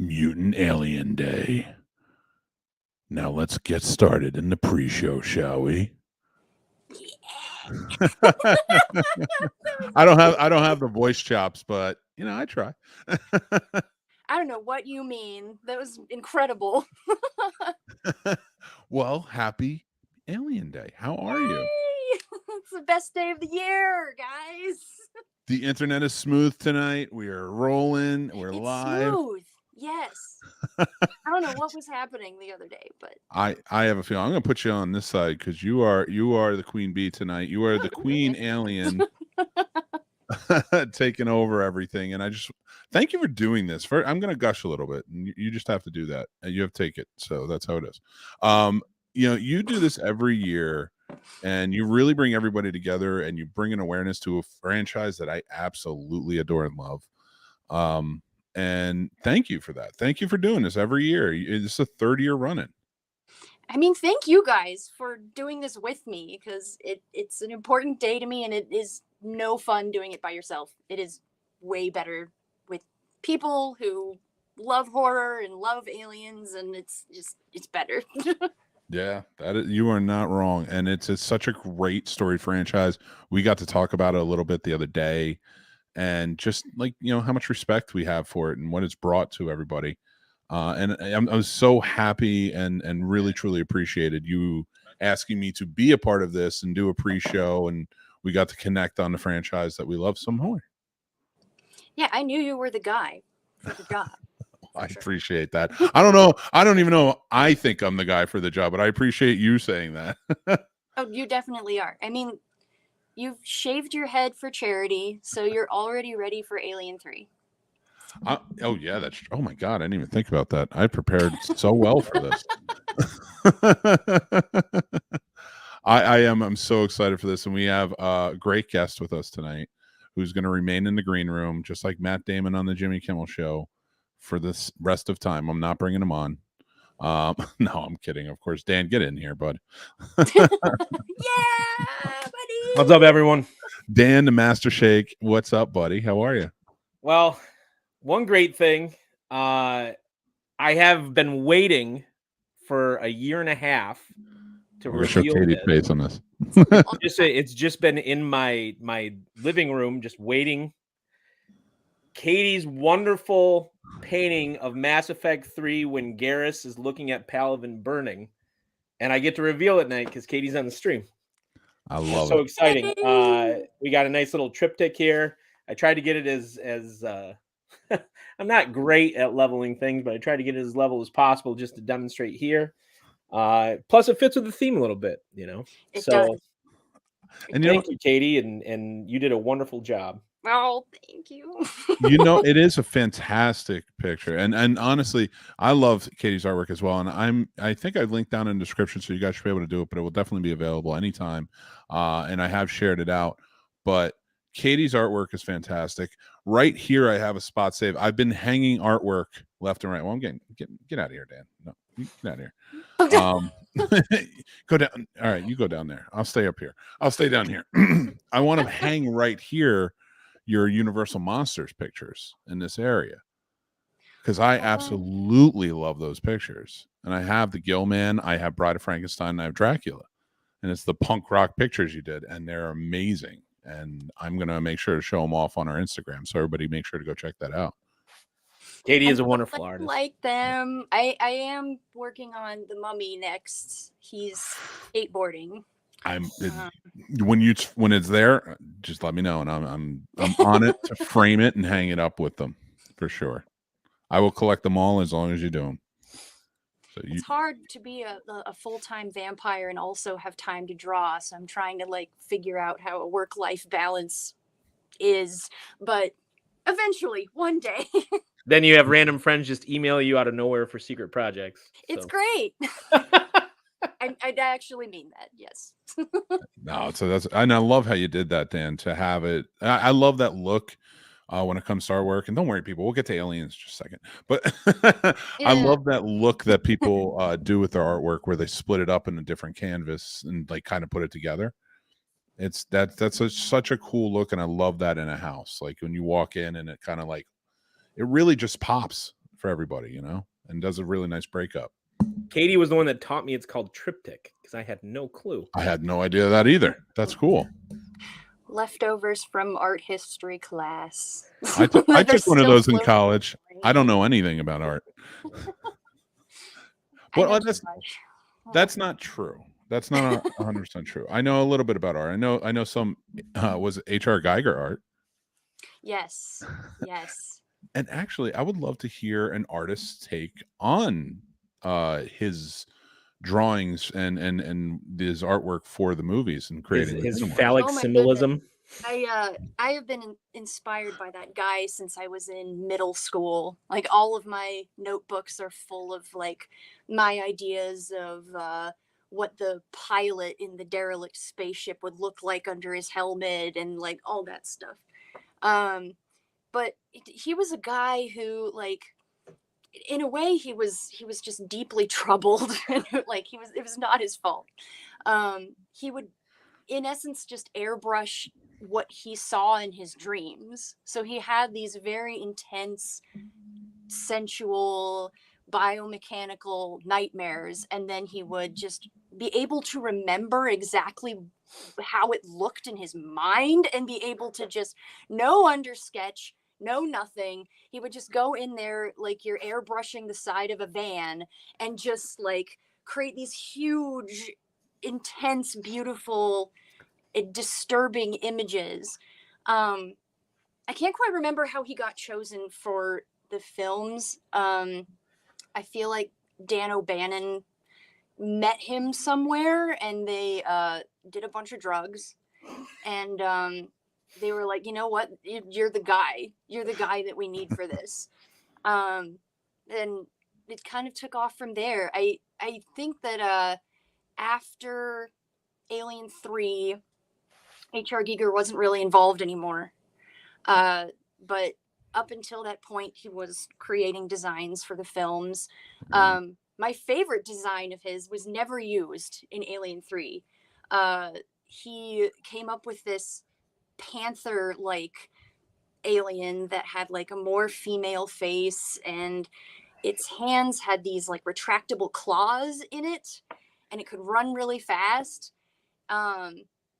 Mutant Alien Day. Now let's get started in the pre-show, shall we? I don't have the voice chops, but I try. I don't know what you mean. That was incredible. Well, happy Alien Day. How are you? Yay! It's the best day of the year, guys. The internet is smooth tonight. We are rolling. We're It's live. smooth. Yes. I don't know what was happening the other day, but I have a feeling I'm going to put you on this side because you are the queen bee tonight. You are the queen alien taking over everything, and I just thank you for doing this. I'm going to gush a little bit, and you just have to do that, and you have to take it. So that's how it is. You do this every year, and you really bring everybody together, and you bring an awareness to a franchise that I absolutely adore and love. And thank you for that. Thank you for doing this every year. It's the third year running. I mean, thank you guys for doing this with me because it's an important day to me, and it is no fun doing it by yourself. It is way better with people who love horror and love aliens, and it's better. Yeah, you are not wrong, and it's such a great story franchise. We got to talk about it a little bit the other day, and just like how much respect we have for it and what it's brought to everybody. And I was so happy and really truly appreciated you asking me to be a part of this and do a pre-show, and we got to connect on the franchise that we love so much. Yeah, I knew you were the guy for the job. I appreciate that. I don't know. I don't even know. I think I'm the guy for the job, but I appreciate you saying that. Oh, you definitely are. I mean, you've shaved your head for charity, so you're already ready for Alien 3. Oh yeah, oh my god, I didn't even think about that. I prepared so well for this. I'm so excited for this, and we have a great guest with us tonight who's going to remain in the green room just like Matt Damon on the Jimmy Kimmel show for this rest of time. I'm not bringing him on. No, I'm kidding. Of course, Dan, get in here, bud. Yeah, buddy. What's up, everyone? Dan, the Master Shake. What's up, buddy? How are you? Well, one great thing, I have been waiting for a year and a half to reveal Katie's face on this. It's just been in my living room, just waiting. Katie's wonderful painting of Mass Effect 3 when Garrus is looking at Palaven burning, and I get to reveal it tonight because Katie's on the stream. I love it. So exciting. We got a nice little triptych here. I tried to get it as I'm not great at leveling things, but I tried to get it as level as possible just to demonstrate here. Plus, it fits with the theme a little bit, It does. And thank you, Katie, and you did a wonderful job. Oh, thank you. It is a fantastic picture, and honestly, I love Katie's artwork as well. And I think I've linked down in the description, so you guys should be able to do it. But it will definitely be available anytime. And I have shared it out. But Katie's artwork is fantastic. Right here, I have a spot save. I've been hanging artwork left and right. Well, I'm get out of here, Dan. No, get out of here. Go down. All right, you go down there. I'll stay up here. I'll stay down here. I want to hang right here your Universal Monsters pictures in this area because I absolutely love those pictures. And I have the Gillman, I have Bride of Frankenstein, and I have Dracula. And it's the punk rock pictures you did, and they're amazing. And I'm going to make sure to show them off on our Instagram. So everybody make sure to go check that out. Katie is a wonderful artist. Like them. I am working on the Mummy next. He's skateboarding. When it's there, just let me know, and I'm on it to frame it and hang it up with them for sure. I will collect them all as long as you do them. So it's hard to be a full-time vampire and also have time to draw. So I'm trying to figure out how a work-life balance is, but eventually, one day. Then you have random friends just email you out of nowhere for secret projects. It's great. I actually mean that, yes. No, so and I love how you did that, Dan, to have it. I love that look when it comes to artwork. And don't worry, people, we'll get to aliens in just a second. But I love that look that people do with their artwork where they split it up in a different canvas and kind of put it together. That's such a cool look, and I love that in a house. Like when you walk in and it kind of it really just pops for everybody, and does a really nice breakup. Katie was the one that taught me it's called triptych because I had no clue. I had no idea that either. That's cool. Leftovers from art history class. I took one of Still those in floating college. in I don't know anything about art. I know Well, too much. that's not true. That's not 100% true. I know a little bit about art. I know some was it H.R. Geiger art. Yes. Yes. And actually, I would love to hear an artist's take on his drawings and his artwork for the movies and creating his Xenomorph. phallic Oh my symbolism. I have been inspired by that guy since I was in middle school. Like all of my notebooks are full of like my ideas of what the pilot in the derelict spaceship would look like under his helmet and like all that stuff. But he was a guy who like in a way he was just deeply troubled. Like it was not his fault. He would in essence just airbrush what he saw in his dreams. So he had these very intense, sensual, biomechanical nightmares, and then he would just be able to remember exactly how it looked in his mind and be able to just no undersketch, no nothing. He would just go in there like you're airbrushing the side of a van and just like create these huge, intense, beautiful, disturbing images. I can't quite remember how he got chosen for the films. I feel like Dan O'Bannon met him somewhere and they did a bunch of drugs and they were like, you know what, you're the guy that we need for this. And it kind of took off from there. I think that after Alien 3, H.R. Giger wasn't really involved anymore. But up until that point, he was creating designs for the films. My favorite design of his was never used in Alien 3. He came up with this panther-like alien that had like a more female face, and its hands had these like retractable claws in it, and it could run really fast.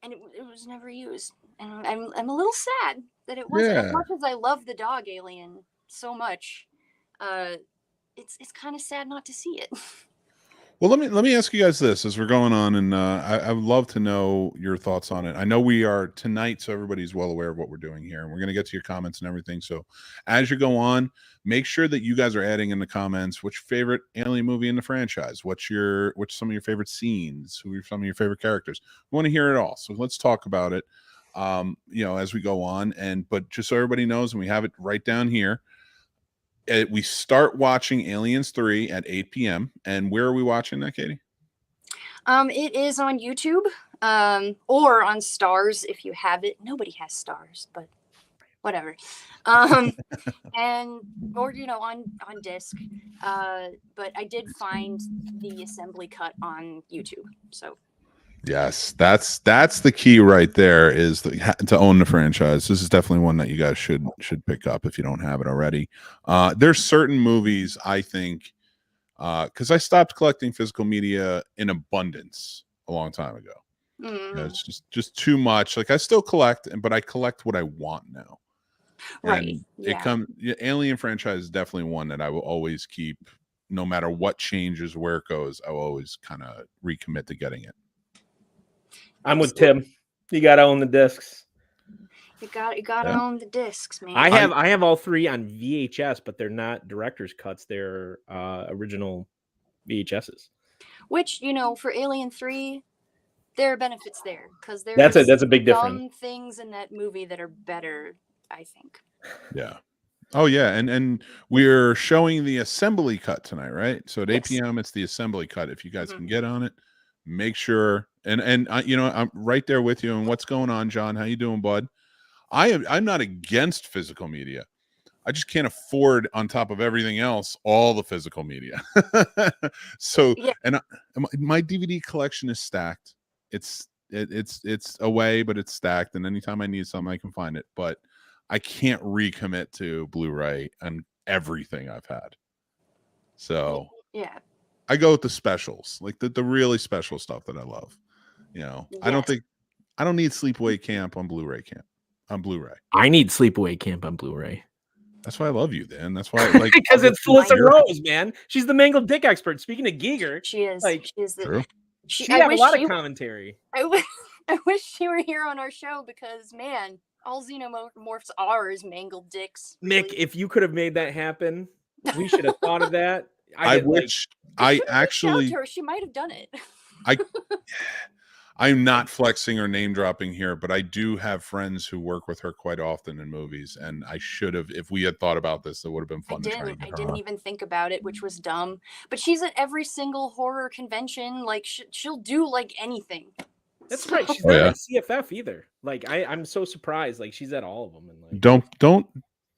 And it was never used. And I'm a little sad that it wasn't. As much as I love the dog alien so much, it's kind of sad not to see it. Well, let me ask you guys this as we're going on, and I would love to know your thoughts on it. I know we are tonight, so everybody's well aware of what we're doing here, and we're going to get to your comments and everything. So, as you go on, make sure that you guys are adding in the comments what's your favorite Alien movie in the franchise, what's some of your favorite scenes, who are some of your favorite characters. We want to hear it all, so let's talk about it. As we go on, but just so everybody knows, and we have it right down here. We start watching Aliens 3 at 8 p.m. And where are we watching that, Katie? It is on YouTube, or on Stars if you have it. Nobody has Stars, but whatever. And or on disc. But I did find the assembly cut on YouTube. So yes, that's the key right there, is to own the franchise. This is definitely one that you guys should pick up if you don't have it already. There's certain movies I think, because I stopped collecting physical media in abundance a long time ago. It's just too much. Like I still collect, but I collect what I want now. Right. And Alien franchise is definitely one that I will always keep, no matter what changes, where it goes. I will always kind of recommit to getting it. I'm with Tim. You gotta own the discs. You gotta own the discs, man. I have all three on VHS, but they're not director's cuts. They're original VHSs. Which for Alien 3, there are benefits there because that's a big difference. Some things in that movie that are better, I think. Yeah. Oh yeah, and we're showing the assembly cut tonight, right? So at 8 p.m. it's the assembly cut. If you guys can get on it, make sure. And I'm right there with you. And what's going on, John? How you doing, bud? I'm not against physical media. I just can't afford, on top of everything else, all the physical media. So, and my DVD collection is stacked. It's away, but it's stacked. And anytime I need something, I can find it. But I can't recommit to Blu-ray and everything I've had. So Yeah. I go with the specials, like the really special stuff that I love. I don't need Sleepaway Camp on Blu-ray I need Sleepaway Camp on Blu-ray. That's why I love you, Dan. That's why, like, because it's Why Felissa not? Rose, man. She's the mangled dick expert. Speaking of Giger, She is. like, She is the. true. she I had a wish lot she- of commentary. I wish she were here on our show because man, all xenomorphs are is mangled dicks. Mick, really. if you could have made that happen, we should have thought of that. I didn't, like, wish I Should've reached out actually to her. She might have done it. I'm not flexing or name dropping here, but I do have friends who work with her quite often in movies, and I should have, if we had thought about this, it would have been I fun to try and didn't. get I her didn't on. even think about it, which was dumb. But she's at every single horror convention. Like she'll do like anything. That's right. She's Oh, not yeah. at CFF either. Like, I'm so surprised. Like, she's at all of them. And like, Don't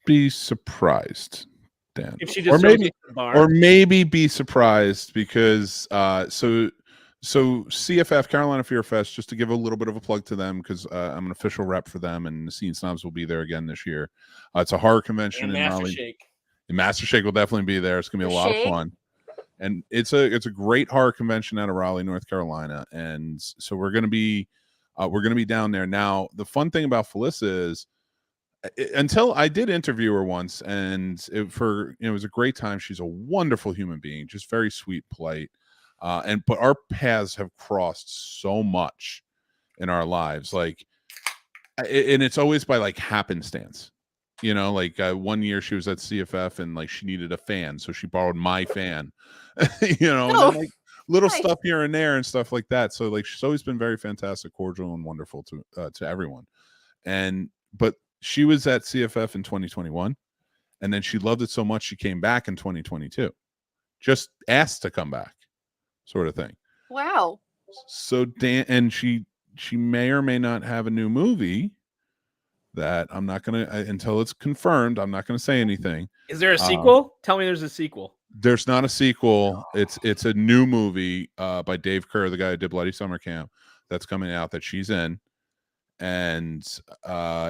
be surprised, Dan. if she Or just maybe shows up at the bar, or maybe be surprised because so CFF, Carolina Fear Fest, just to give a little bit of a plug to them because I'm an official rep for them, and the Scene Snobs will be there again this year. It's a horror convention and in Master Raleigh. Shake. And Master Shake will definitely be there. It's gonna be a lot of Shake? fun, and it's a great horror convention out of Raleigh, North Carolina, and so we're gonna be down there. Now, the fun thing about Felissa is, until I did interview her once, and it was a great time. She's a wonderful human being, just very sweet, polite. But our paths have crossed so much in our lives, like, and it's always by like happenstance, like one year she was at CFF and like she needed a fan, so she borrowed my fan, and then, like, little Nice. stuff here and there and stuff like that. So like she's always been very fantastic, cordial, and wonderful to everyone. But she was at CFF in 2021, and then she loved it so much she came back in 2022, just asked to come back, sort of thing. Wow. So Dan, and she may or may not have a new movie that I'm not gonna until it's confirmed. I'm not gonna say anything. Is there a sequel? Tell me there's a sequel. There's not a sequel. It's a new movie by Dave Kerr, the guy who did Bloody Summer Camp, that's coming out that she's in. And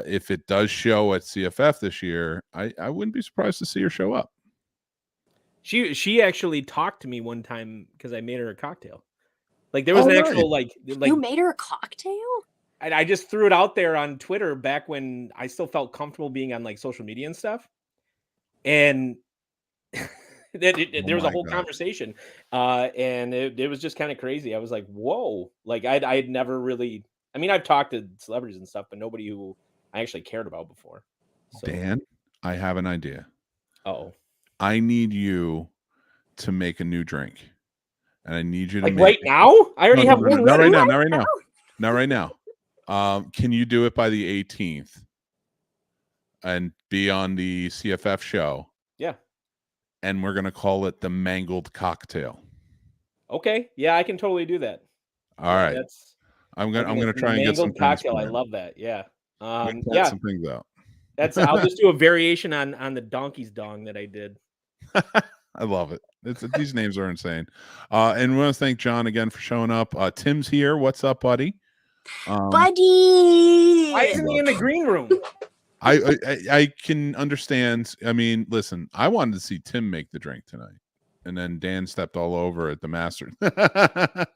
if it does show at CFF this year, I wouldn't be surprised to see her show up. She actually talked to me one time because I made her a cocktail. Like, there was Oh, an nice. actual like You made her a cocktail? I just threw it out there on Twitter back when I still felt comfortable being on like social media and stuff. And there was a whole conversation. And it was just kind of crazy. I was like, whoa. Like, I had never really, I mean, I've talked to celebrities and stuff, but nobody who I actually cared about before. So, Dan, I have an idea. oh, I need you to make a new drink. And I need you to like make right now? I already have one. not ready. right now. Not right now. Can you do it by the 18th and be on the CFF show? Yeah. And we're gonna call it the Mangled Cocktail. Okay. Yeah, I can totally do that. All right. That's I'm gonna try and get some mangled cocktail. things I planned. love that. Yeah. I'm gonna Yeah. plan some things out. I'll just do a variation on the donkey's dong that I did. I love it. These names are insane. And we want to thank John again for showing up. Tim's here. What's up, buddy? Buddy! Why isn't he in the green room? I can understand. I mean, listen, I wanted to see Tim make the drink tonight, and then Dan stepped all over at the master. But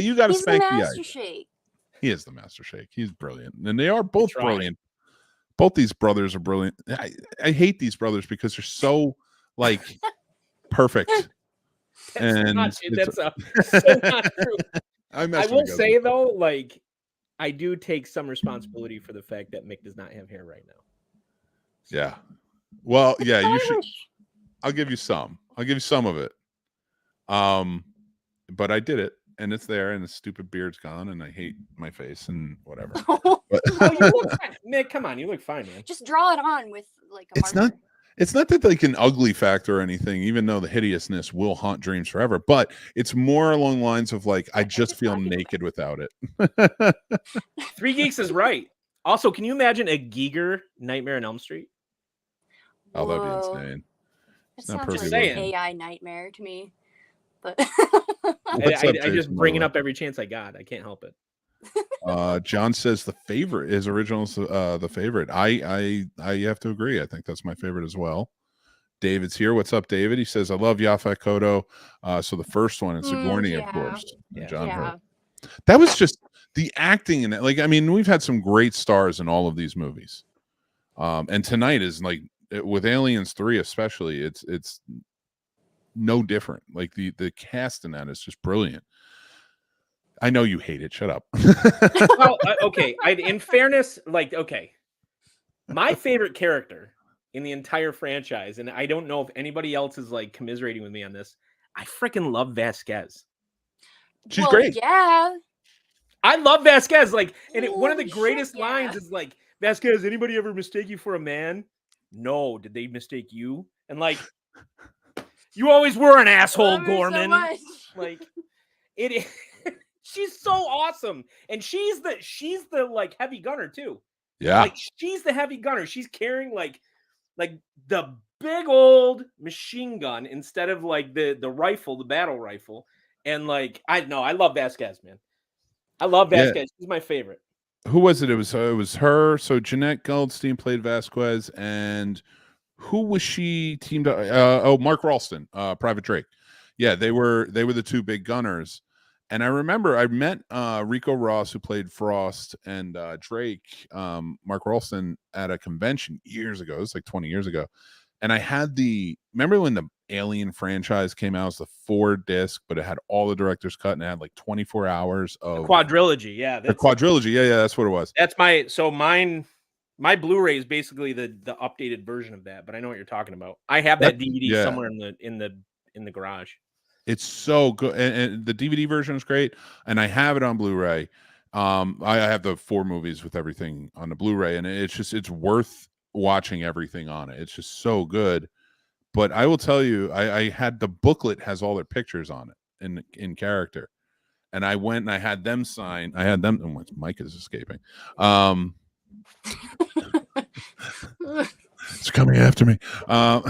you got to He's the spank the Master ice. Shake. He is the Master Shake. He's brilliant, and they are both Try. brilliant. Both these brothers are brilliant. I hate these brothers because they're so like perfect. That's And not, it's- that's so not true. I I will say though, like, I do take some responsibility for the fact that Mick does not have hair right now. yeah. Well, yeah, you should. Irish. I'll give you some. I'll give you some of it. But I did it, and it's there, and the stupid beard's gone, and I hate my face and whatever. But Oh, you look fine. Mick, come on, you look fine, man. Just draw it on with like a It's marker. it's not that like an ugly factor or anything, even though the hideousness will haunt dreams forever. But it's more along the lines of like I just feel naked without it. 3 Geeks is right. Also, can you imagine a Giger Nightmare on Elm Street? Oh, that'd be Whoa. insane. It not sounds perfect like looking. an AI nightmare to me. But What's up, I just Jason bring it Momoa? up every chance I got. I can't help it. John says the favorite is original's the favorite. I have to agree. I think that's my favorite as well. David's here. What's up, David? He says, I love Yaphet Kotto. So the first one, it's Sigourney, of Yeah. course. And Yeah. John Hurt. Yeah. That was just the acting in it. Like, I mean, we've had some great stars in all of these movies. And tonight is like with Aliens 3 especially, it's no different. Like the cast in that is just brilliant. I know you hate it. Shut up. Well, okay. In fairness, like, okay, my favorite character in the entire franchise, and I don't know if anybody else is like commiserating with me on this, I freaking love Vasquez. She's great. Yeah. I love Vasquez. Like, and one of the Holy greatest shit, lines yeah. is like, Vasquez, anybody ever mistake you for a man? No. Did they mistake you? And like, you always were an asshole, Love her so Gorman. much. Like, it is. She's so awesome, and she's the like heavy gunner too. Yeah. Like, she's the heavy gunner. She's carrying like the big old machine gun instead of like the rifle, the battle rifle. And like, I love Vasquez, man. I love Vasquez. Yeah. She's my favorite. Who was it? It was her. So Jeanette Goldstein played Vasquez, and who was she teamed up? Mark Ralston, Private Drake. Yeah, they were the two big gunners. And I remember I met Rico Ross, who played Frost, and Drake, Mark Ralston, at a convention years ago. It was like 20 years ago. And I had remember when the Alien franchise came out? It was the 4-disc, but it had all the director's cut, and it had like 24 hours of Quadrilogy. Yeah. the quadrilogy. Yeah, that's what it was. That's my Blu-ray is basically the updated version of that, but I know what you're talking about. I have that DVD somewhere in the garage. It's so good, and the DVD version is great, and I have it on Blu-ray. I have the 4 movies with everything on the Blu-ray, and it's worth watching everything on it. It's just so good. But I will tell you, I had the booklet has all their pictures on it in character, and I went and I had them sign. I had them. Oh, Mike is escaping. It's coming after me. I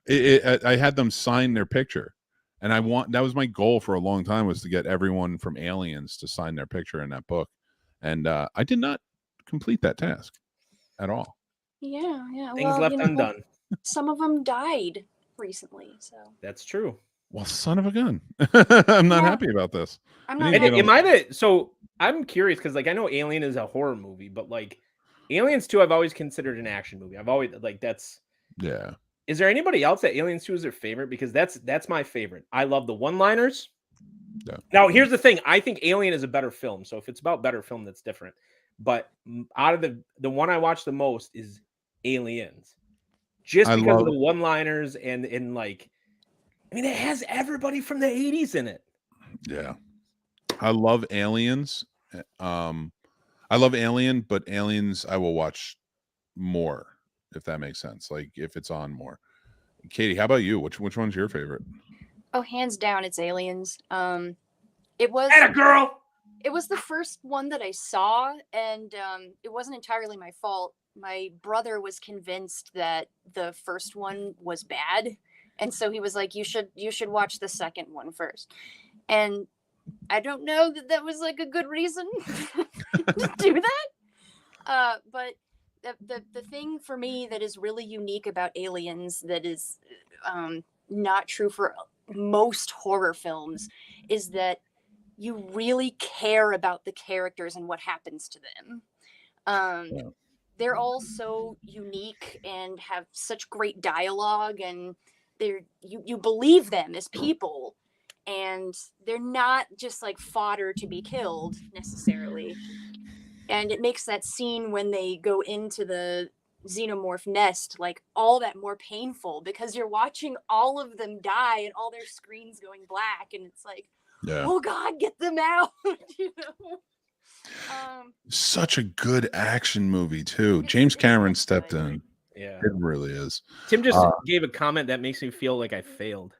had them sign their picture. And that was my goal for a long time, was to get everyone from Aliens to sign their picture in that book. And I did not complete that task at all. Yeah. Things left undone. Some of them died recently, so That's true. Well, son of a gun. I'm not happy about this. I'm not. So I'm curious, because like I know Alien is a horror movie, but like Aliens 2 I've always considered an action movie. I've always like that's Yeah. Is there anybody else that Aliens 2 is their favorite? Because that's my favorite. I love the one-liners. Yeah. Now, here's the thing. I think Alien is a better film. So if it's about better film, that's different. But out of the one I watch the most is Aliens. Just because of the one-liners and like, I mean, it has everybody from the 80s in it. Yeah. I love Aliens. I love Alien, but Aliens I will watch more, if that makes sense. Like if it's on more. Katie, how about you? Which one's your favorite? Oh, hands down, it's Aliens. It was Atta girl. It was the first one that I saw, and it wasn't entirely my fault. My brother was convinced that the first one was bad, and so he was like, "You should watch the second one first." And I don't know that was like a good reason to do that. But the thing for me that is really unique about Aliens that is not true for most horror films is that you really care about the characters and what happens to them. They're all so unique and have such great dialogue, and you believe them as people, and they're not just like fodder to be killed necessarily. And it makes that scene when they go into the Xenomorph nest like all that more painful, because you're watching all of them die and all their screens going black, and it's like, oh God, get them out. You know? Such a good action movie too. James Cameron stepped in. Yeah, it really is. Tim just gave a comment that makes me feel like I failed.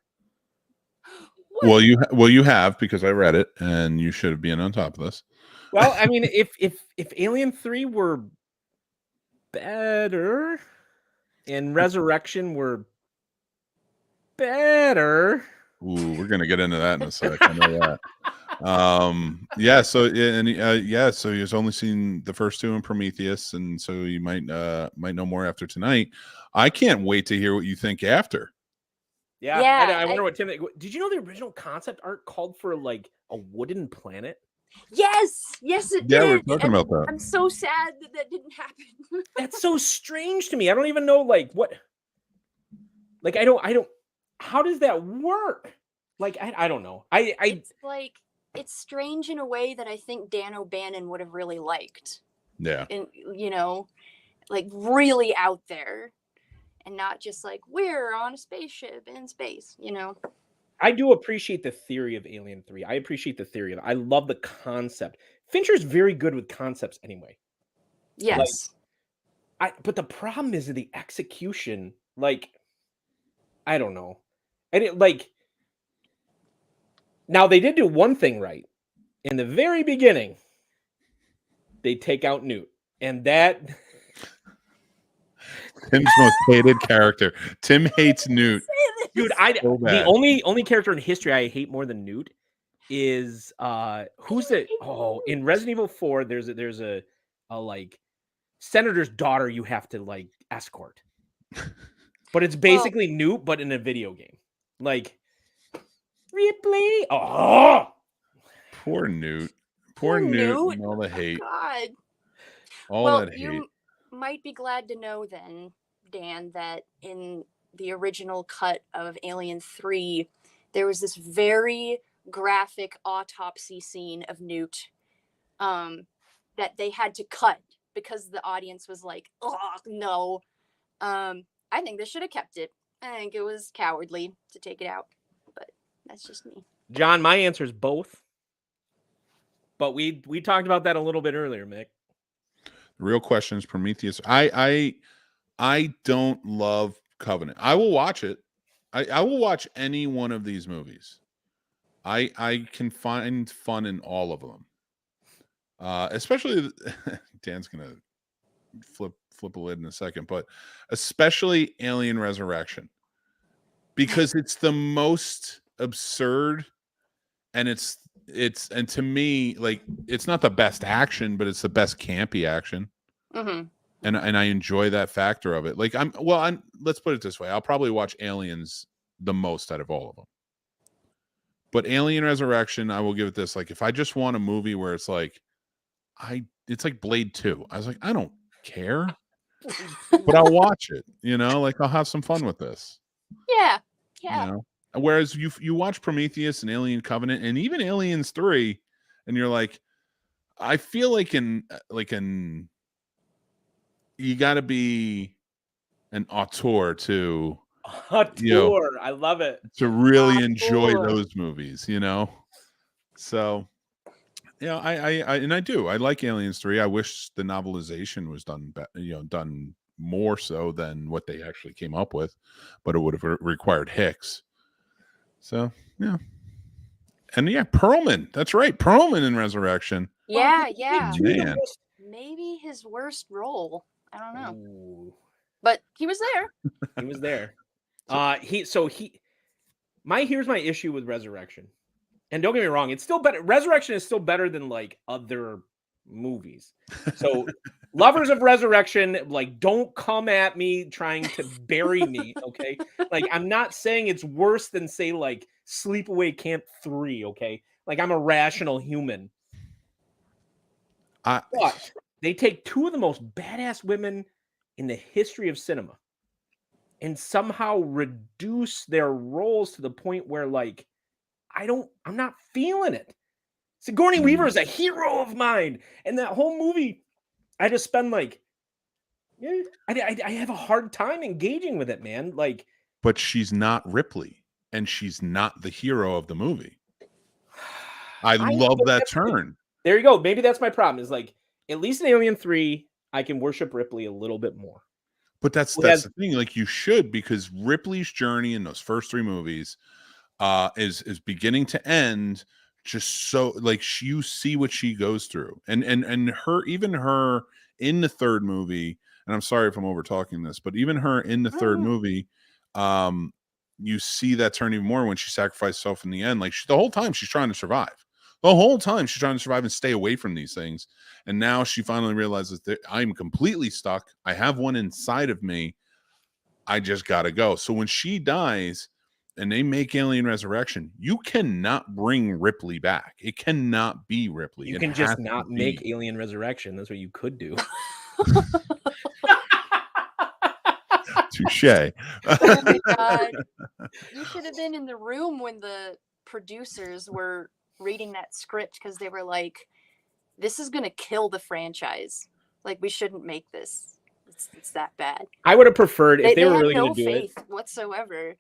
Well, you have, because I read it, and you should have been on top of this. Well, I mean, if Alien 3 were better and Resurrection were better. Ooh, we're gonna get into that in a sec. I know that. Yeah, so so he's only seen the first two in Prometheus, and so you might know more after tonight. I can't wait to hear what you think after. Yeah, Yeah, I wonder what Tim. Did you know the original concept art called for like a wooden planet? yes, it Yeah, we're did. talking And about that. I'm so sad that didn't happen. That's so strange to me. I don't even know like what. Like I don't. How does that work? Like I don't know. It's like it's strange in a way that I think Dan O'Bannon would have really liked. Yeah. And like really out there, and not just like we're on a spaceship in space. I do appreciate the theory of Alien 3. I appreciate the theory of it. I love the concept. Fincher's very good with concepts anyway. Yes. But the problem is the execution. Like, I don't know. And it like now they did do one thing right. In the very beginning, they take out Newt. And that Tim's most hated character. Tim hates Newt. dude, So the bad. only character in history I hate more than Newt is who's the in Resident Evil 4 there's a like senator's daughter you have to like escort. But it's basically Newt but in a video game. Like Ripley. Oh, Poor Newt. Poor Newt and all the hate. God. All that hate. You might be glad to know then, Dan, that in the original cut of Alien 3, there was this very graphic autopsy scene of Newt that they had to cut because the audience was like, oh, no. I think they should have kept it. I think it was cowardly to take it out, but that's just me. John, my answer is both. But we talked about that a little bit earlier, Mick. The real question is Prometheus. I don't love Covenant. I will watch it. I will watch any one of these movies. I can find fun in all of them. Especially Dan's gonna flip a lid in a second, but especially Alien Resurrection. Because it's the most absurd, and it's and to me, like, it's not the best action, but it's the best campy action. Mm-hmm. And I enjoy that factor of it. Like let's put it this way. I'll probably watch Aliens the most out of all of them. But Alien Resurrection, I will give it this. Like, if I just want a movie where it's like, it's like Blade 2. I was like, I don't care, but I'll watch it. Like, I'll have some fun with this. Yeah. Whereas you watch Prometheus and Alien Covenant and even Aliens 3, and you're like, I feel like you got to be an auteur to I love it, to really enjoy those movies. So I do. I like Aliens 3. I wish the novelization was done done more so than what they actually came up with, but it would have required Hicks. So yeah. And Perlman. That's right, Perlman in Resurrection. Yeah. Man. Maybe his worst role. I don't know. Ooh. But he was there. He was there. Here's my issue with Resurrection. And don't get me wrong, it's still better. Resurrection is still better than like other movies. So lovers of Resurrection, like, don't come at me trying to bury me, okay? Like, I'm not saying it's worse than, say, like Sleepaway Camp 3, okay? Like, I'm a rational human. But they take two of the most badass women in the history of cinema and somehow reduce their roles to the point where, like, I'm not feeling it. Sigourney Weaver is a hero of mine. And that whole movie, I just spend like, I have a hard time engaging with it, man. Like, but she's not Ripley, and she's not the hero of the movie. I love that turn. There you go. Maybe that's my problem. Is like, at least in Alien 3, I can worship Ripley a little bit more. But that's the thing. Like, you should, because Ripley's journey in those first three movies is beginning to end just so, like, you see what she goes through, and her, even her in the third movie. And I'm sorry if I'm over talking this, but even her in the third movie, you see that turn even more when she sacrificed herself in the end. Like, the whole time she's trying to survive. The whole time she's trying to survive and stay away from these things. And now she finally realizes that I'm completely stuck. I have one inside of me. I just got to go. So when she dies and they make Alien Resurrection, you cannot bring Ripley back. It cannot be Ripley. You It can has just to not be- make Alien Resurrection. That's what you could do. Touche. Oh my god. You should have been in the room when the producers were reading that script because they were like, this is gonna kill the franchise. Like, we shouldn't make this. It's that bad. I would have preferred if they were had really no going to do it. faith whatsoever.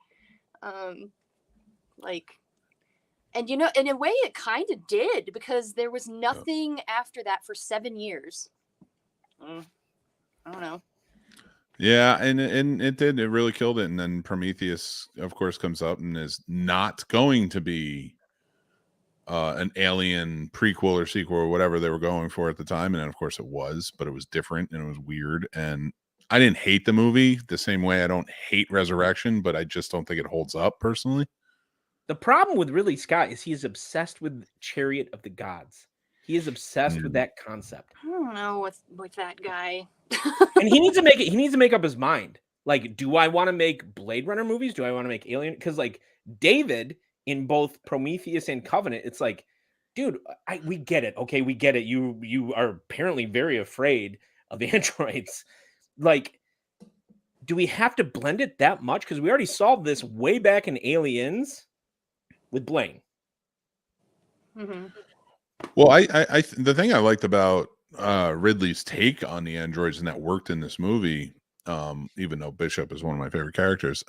Like, and in a way it kind of did, because there was nothing after that for 7 years. I don't know. Yeah, and it did. It really killed it. And then Prometheus, of course, comes up and is not going to be an Alien prequel or sequel or whatever they were going for at the time. And then, of course, it was, but it was different and it was weird. And I didn't hate the movie the same way I don't hate Resurrection, but I just don't think it holds up personally. The problem with Ridley Scott is he is obsessed with Chariot of the Gods. He is obsessed with that concept. I don't know with that guy. And he needs to make it. He needs to make up his mind. Like, do I want to make Blade Runner movies? Do I want to make Alien? Because like David in both Prometheus and Covenant, it's like, dude, we get it. Okay, we get it. You are apparently very afraid of androids. Like, do we have to blend it that much? Because we already solved this way back in Aliens with Blaine. Mm-hmm. Well, I the thing I liked about Ridley's take on the androids and that worked in this movie, even though Bishop is one of my favorite characters,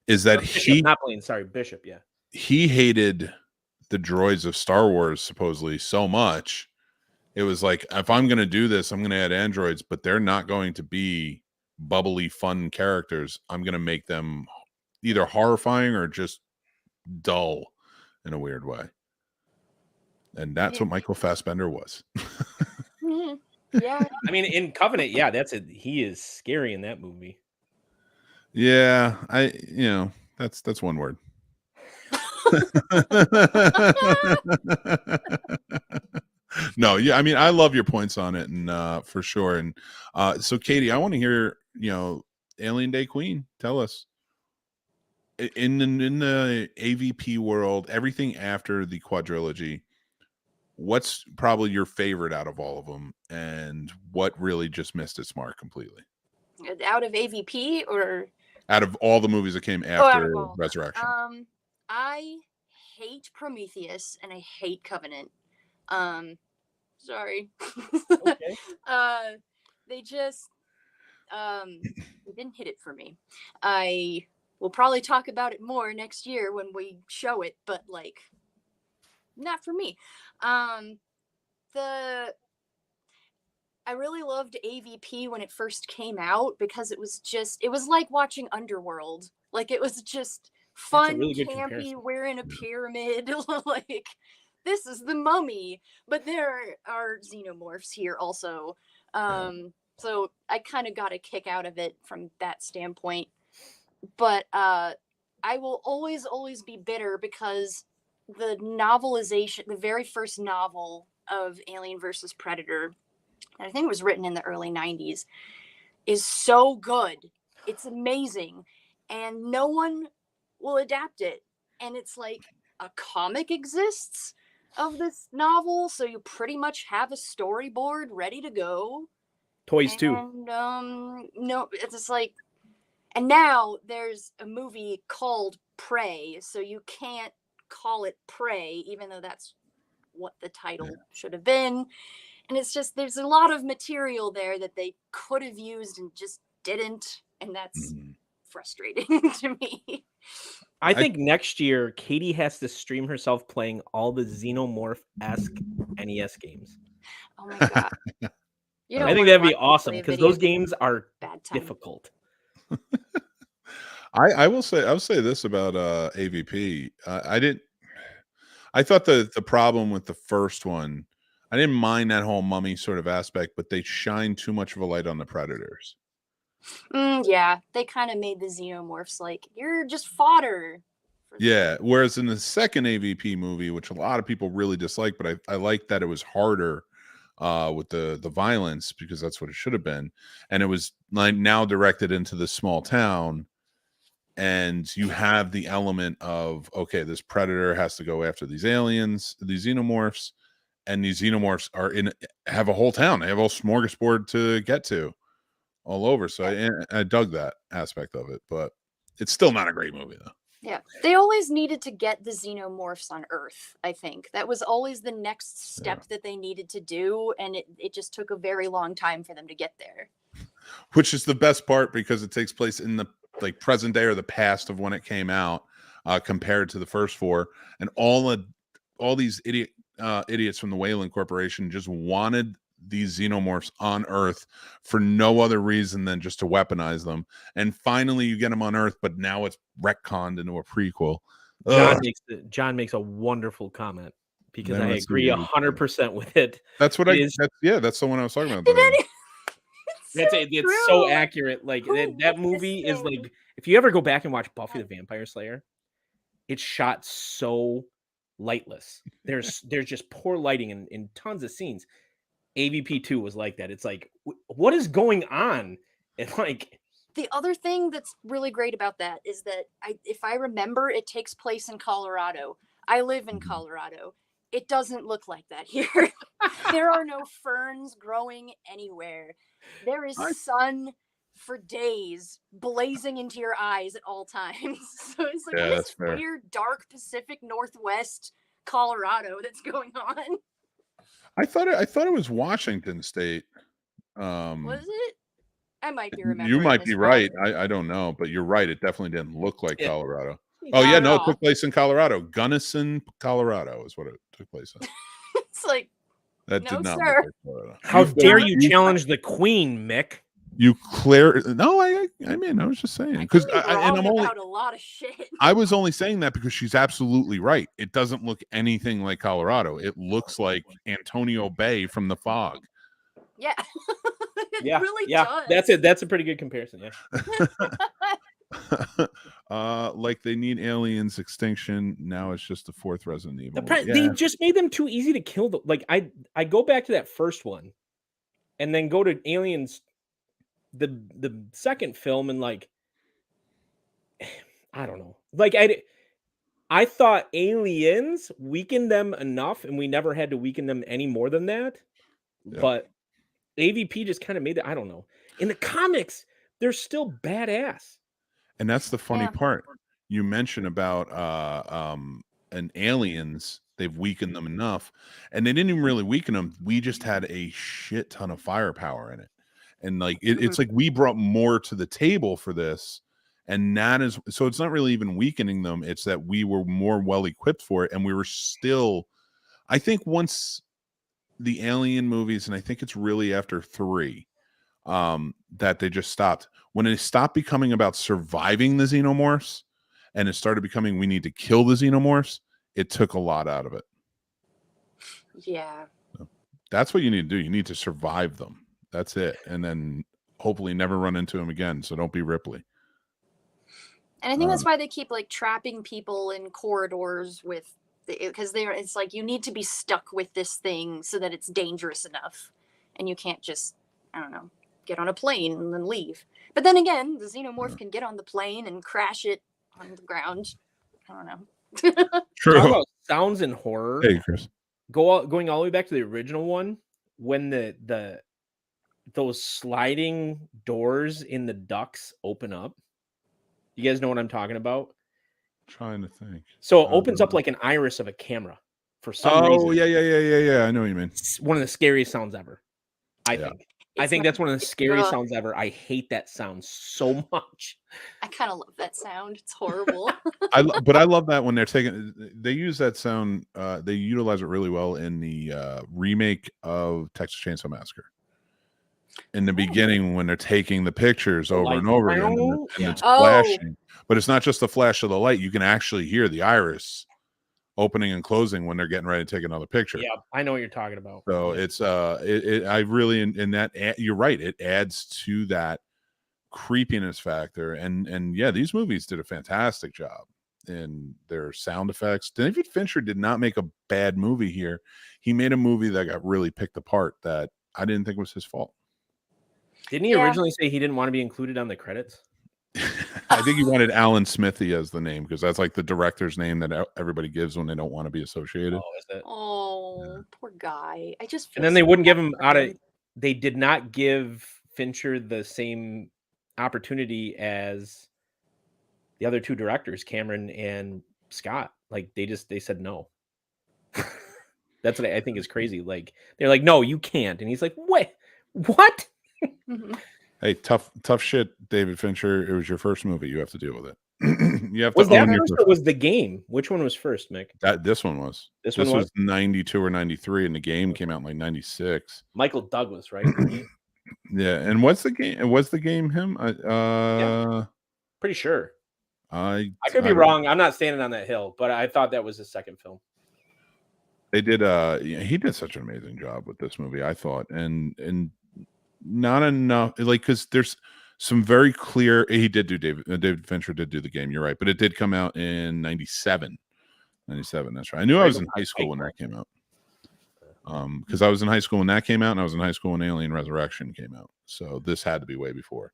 is that Bishop, not Blaine, sorry, Bishop, yeah. He hated the droids of Star Wars supposedly so much. It was like, if I'm going to do this, I'm going to add androids, but they're not going to be bubbly, fun characters. I'm going to make them either horrifying or just dull in a weird way. And that's what Michael Fassbender was. Yeah. I mean, in Covenant, yeah, that's it. He is scary in that movie. Yeah, that's one word. No, yeah, I mean, I love your points on it, and for sure. And so, Katie, I want to hear, Alien Day Queen. Tell us, in the AVP world, everything after the quadrilogy, what's probably your favorite out of all of them, and what really just missed its mark completely? Out of AVP or out of all the movies that came after Resurrection? I hate Prometheus and I hate Covenant. Sorry. Okay. They just it didn't hit it for me. I will probably talk about it more next year when we show it, but like, not for me. I really loved AVP when it first came out because it was like watching Underworld. Like, it was just fun, really campy, we're in a pyramid. Like, this is the Mummy. But there are xenomorphs here also. So I kind of got a kick out of it from that standpoint. But I will always be bitter because the novelization, the very first novel of Alien versus Predator, I think it was written in the early 90s, is so good. It's amazing. And no one will adapt it. And it's like, a comic exists of this novel, so you pretty much have a storyboard ready to go. Toys too. And no, it's just like, and now there's a movie called Prey, so you can't call it Prey, even though that's what the title should have been. And it's just, there's a lot of material there that they could have used and just didn't. And that's frustrating to me. I think next year, Katie has to stream herself playing all the Xenomorph-esque NES games. Oh my God. I think that'd be awesome because those games are difficult. I'll say this about AVP. I thought the problem with the first one, I didn't mind that whole mummy sort of aspect, but they shine too much of a light on the predators. Yeah, they kind of made the xenomorphs like, you're just fodder Yeah. Whereas in the second AVP movie, which a lot of people really dislike, but I like that it was harder with the violence, because that's what it should have been, and it was like now directed into this small town, and you have the element of, okay, this predator has to go after these aliens, these xenomorphs, and these xenomorphs have a whole town, they have a whole smorgasbord to get to all over. So I dug that aspect of it, but it's still not a great movie though. Yeah, they always needed to get the xenomorphs on Earth. I think that was always the next step that they needed to do, and it just took a very long time for them to get there. Which is the best part, because it takes place in the like present day or the past of when it came out, compared to the first four, and all these idiots from the Wayland Corporation just wanted these xenomorphs on Earth for no other reason than just to weaponize them. And finally you get them on Earth, but now it's retconned into a prequel. John makes a wonderful comment, because Then I let's agree see. 100% with it. That's what that's the one I was talking about. It's so accurate. Like that movie is like, if you ever go back and watch Buffy the Vampire Slayer, it's shot so lightless. There's just poor lighting in tons of scenes. AVP 2 was like that. It's like, what is going on? And like, the other thing that's really great about that is that if I remember, it takes place in Colorado. I live in Colorado. It doesn't look like that here. There are no ferns growing anywhere. There is sun for days blazing into your eyes at all times. So it's like, what is weird, dark Pacific Northwest Colorado that's going on? I thought it was Washington State. Was it? I might be remembering. You might be right. I don't know, but you're right. It definitely didn't look like Colorado. Oh yeah, no, it took place in Colorado. Gunnison, Colorado is what it took place in. It's like, that no, did not sir. look like Colorado. How dare you challenge the Queen, Mick? You clear? No, I mean, I was just saying, because I'm only about a lot of shit. I was only saying that because she's absolutely right. It doesn't look anything like Colorado. It looks like Antonio Bay from The Fog. Yeah. It really does. That's it. That's a pretty good comparison. Yeah. Like they need aliens extinction. Now it's just the fourth Resident Evil. They just made them too easy to kill. Like I go back to that first one, and then go to Aliens, the second film, and like, I don't know. Like I thought Aliens weakened them enough, and we never had to weaken them any more than that. Yeah. But AVP just kind of made it. I don't know. In the comics, they're still badass. And that's the funny part. You mentioned about an Aliens, they've weakened them enough, and they didn't even really weaken them. We just had a shit ton of firepower in it, and like it's like we brought more to the table for this, and that is so. It's not really even weakening them. It's that we were more well equipped for it, and we were still. I think once the Alien movies, and I think it's really after 3, that they just stopped. When it stopped becoming about surviving the xenomorphs and it started becoming we need to kill the xenomorphs, it took a lot out of it. Yeah. So that's what you need to do. You need to survive them. That's it. And then hopefully never run into them again. So don't be Ripley. And I think that's why they keep like trapping people in corridors with, because it's like you need to be stuck with this thing so that it's dangerous enough. And you can't just, I don't know, get on a plane and then leave. But then again, the xenomorph can get on the plane and crash it on the ground. I don't know. True. Talk about sounds in horror. Hey, Chris. Going all the way back to the original one, when those sliding doors in the ducts open up. You guys know what I'm talking about? Trying to think. So it opens up like an iris of a camera for some reason. Oh, yeah. I know what you mean. It's one of the scariest sounds ever. I think that's one of the scariest sounds ever. I hate that sound so much. I kind of love that sound. It's horrible. But I love that when they use that sound. They utilize it really well in the remake of Texas Chainsaw Massacre. In the beginning, when they're taking the pictures over and over again, and it's flashing. But it's not just the flash of the light. You can actually hear the iris opening and closing when they're getting ready to take another picture. Yeah, I know what you're talking about. So it's I really in that you're right. It adds to that creepiness factor, and yeah, these movies did a fantastic job. their sound effects. David Fincher did not make a bad movie here. He made a movie that got really picked apart that I didn't think was his fault. Didn't he originally say he didn't want to be included on the credits? I think he wanted Alan Smithy as the name because that's like the director's name that everybody gives when they don't want to be associated. Oh, is it? Oh, poor guy. I just feel And then they so wouldn't give bad him for out of. him. They did not give Fincher the same opportunity as the other two directors, Cameron and Scott. Like they said no. That's what I think is crazy. Like they're like, no, you can't. And he's like, what? Mhm. Hey, tough shit, David Fincher. It was your first movie. You have to deal with it. You have Was to that own your first or was the game? Which one was first, Mick? This one was. This This one was 92 or 93, and the game came out in like 96. Michael Douglas, right? Yeah, and what's the game? Was the game him? Pretty sure. I could be wrong. I'm not standing on that hill, but I thought that was his second film. They did. He did such an amazing job with this movie, I thought, and not enough. Like, because there's some very clear. He did do David Fincher did do the game. You're right, but it did come out in 97. 97. That's right. I knew I was in high school when that came out. Because I was in high school when that came out, and I was in high school when Alien Resurrection came out. So this had to be way before.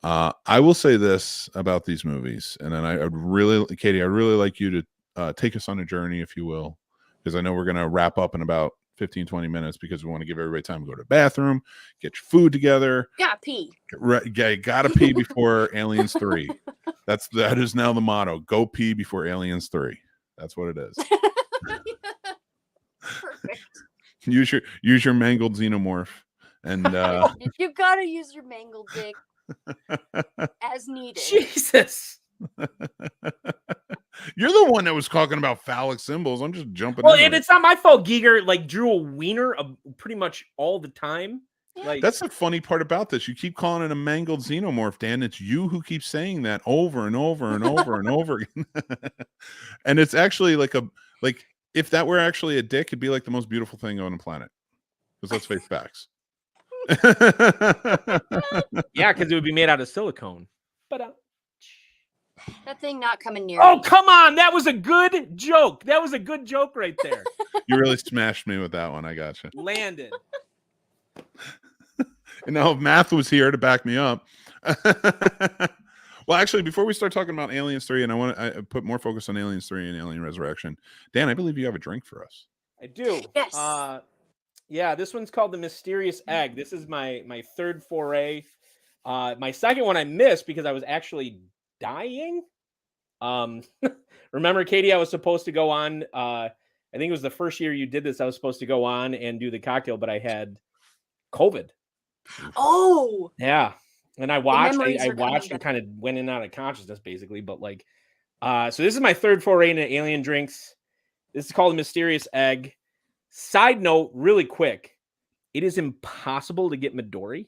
I will say this about these movies, and then I'd really, Katie, I'd really like you to take us on a journey, if you will, because I know we're going to wrap up in about 15, 20 minutes because we want to give everybody time to go to the bathroom, get your food together. Gotta pee. You gotta pee before Aliens 3. That is now the motto. Go pee before Aliens 3. That's what it is. Perfect. Use your mangled xenomorph. And you gotta use your mangled dick as needed. Jesus. You're the one that was talking about phallic symbols. I'm just jumping Well, in. and it's not my fault. Giger like drew a wiener pretty much all the time. Like that's the funny part about this. You keep calling it a mangled xenomorph, Dan. It's you who keeps saying that over and over and over and over again. And it's actually like if that were actually a dick, it'd be like the most beautiful thing on the planet. Because let's face facts. yeah, because it would be made out of silicone. But that thing not coming near. Oh, me. come on. That was a good joke. That was a good joke right there. You really smashed me with that one. I got you. Landed. And now if Math was here to back me up. Well, actually, before we start talking about Aliens 3, and I put more focus on Aliens 3 and Alien Resurrection, Dan, I believe you have a drink for us. I do. Yes. Yeah, this one's called the Mysterious Egg. This is my third foray. My second one I missed because I was actually dying. Remember, Katie, I was supposed to go on. I think it was the first year you did this. I was supposed to go on and do the cocktail, but I had COVID. Oh. Yeah. And I watched memories and kind of went in and out of consciousness, basically. But like, so this is my third foray into alien drinks. This is called the Mysterious Egg. Side note, really quick, it is impossible to get Midori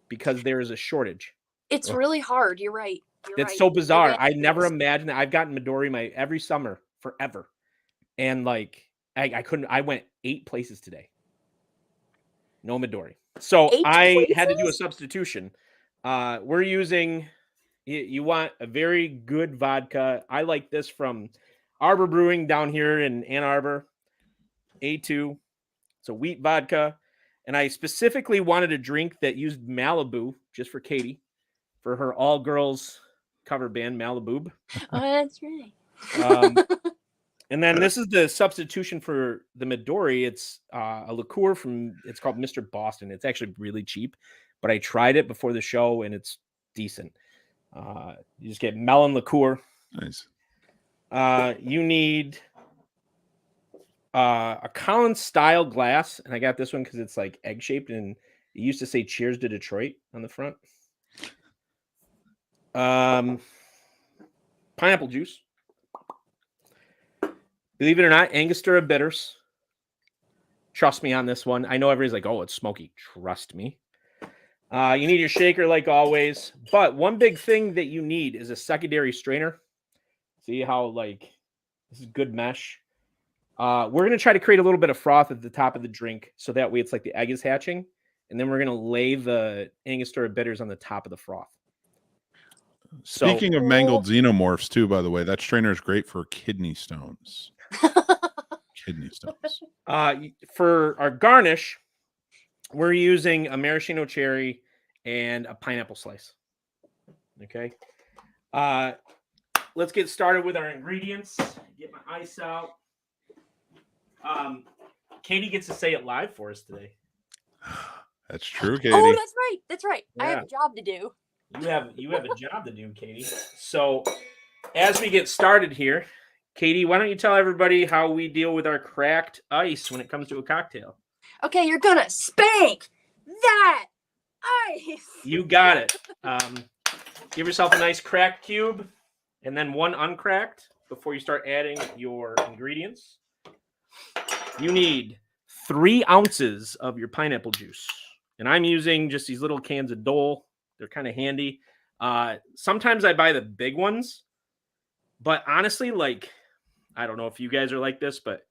because there is a shortage. It's really hard. You're right. That's so bizarre. I never imagined that. I've gotten Midori every summer forever. And like, I couldn't, I went 8 places today. No Midori. So I had to do a substitution. We're using, you want a very good vodka. I like this from Arbor Brewing down here in Ann Arbor. A2. It's a wheat vodka. And I specifically wanted a drink that used Malibu just for Katie, for her all girls cover band Malibu. Oh, that's right. And then this is the substitution for the Midori. It's a liqueur it's called Mr. Boston. It's actually really cheap, but I tried it before the show and it's decent. You just get melon liqueur. Nice. You need a Collins style glass, and I got this one because it's like egg shaped, and it used to say "Cheers to Detroit" on the front. Pineapple juice. Believe it or not, Angostura bitters. Trust me on this one. I know everybody's like, "Oh, it's smoky." Trust me. You need your shaker like always, but one big thing that you need is a secondary strainer. See how like this is good mesh. We're going to try to create a little bit of froth at the top of the drink so that way it's like the egg is hatching. And then we're going to lay the Angostura bitters on the top of the froth. Speaking of mangled xenomorphs, too, by the way, that strainer is great for kidney stones. Kidney stones. For our garnish, we're using a maraschino cherry and a pineapple slice. Okay. Let's get started with our ingredients. Get my ice out. Katie gets to say it live for us today. That's true, Katie. Oh, that's right. That's right. Yeah. I have a job to do. You have a job to do, Katie. So as we get started here, Katie, why don't you tell everybody how we deal with our cracked ice when it comes to a cocktail? Okay, you're gonna spank that ice. You got it. Give yourself a nice cracked cube and then one uncracked before you start adding your ingredients. You need 3 ounces of your pineapple juice. And I'm using just these little cans of Dole. They're kind of handy. Sometimes I buy the big ones. But honestly, like, I don't know if you guys are like this, but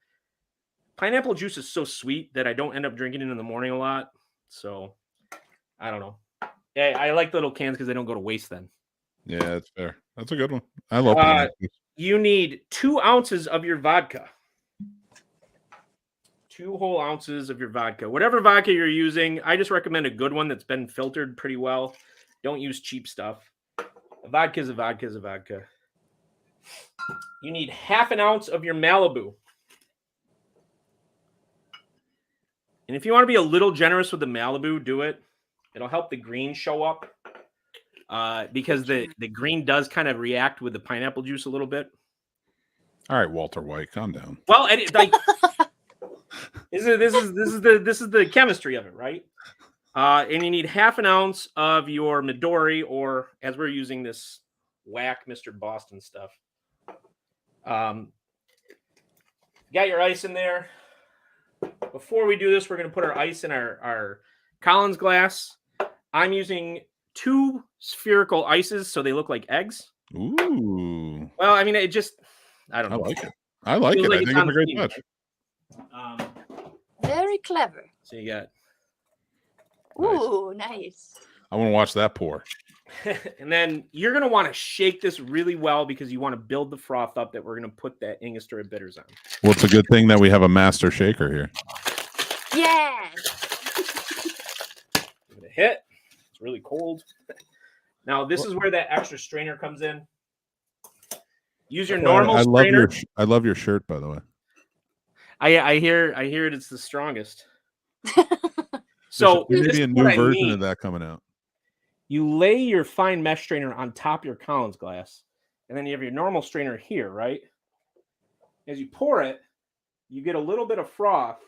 pineapple juice is so sweet that I don't end up drinking it in the morning a lot. So, I don't know. Yeah, I like the little cans because they don't go to waste then. Yeah, that's fair. That's a good one. I love pineapple juice. You need 2 ounces of your vodka. 2 whole ounces of your vodka. Whatever vodka you're using, I just recommend a good one that's been filtered pretty well. Don't use cheap stuff. A vodka is a vodka is a vodka. You need 1/2 ounce of your Malibu. And if you want to be a little generous with the Malibu, do it. It'll help the green show up. Because the green does kind of react with the pineapple juice a little bit. All right, Walter White, calm down. Well, like this is the chemistry of it, right? And you need 1/2 ounce of your Midori, or as we're using this whack Mr. Boston stuff. Got your ice in there. Before we do this, we're going to put our ice in our Collins glass. I'm using 2 spherical ices, so they look like eggs. Ooh. Well, I mean, I don't know. I like it. I like it. I think it's a great touch. Very clever. So you got. Ooh, nice. I want to watch that pour. And then you're going to want to shake this really well because you want to build the froth up that we're going to put that Angostura bitters on. Well, it's a good thing that we have a master shaker here. Yeah. Give it a hit. It's really cold. Now, this is where that extra strainer comes in. Use your normal strainer. I love your shirt, by the way. I hear it. It's the strongest. So there may be a new version of that coming out. You lay your fine mesh strainer on top of your Collins glass, and then you have your normal strainer here, right? As you pour it, you get a little bit of froth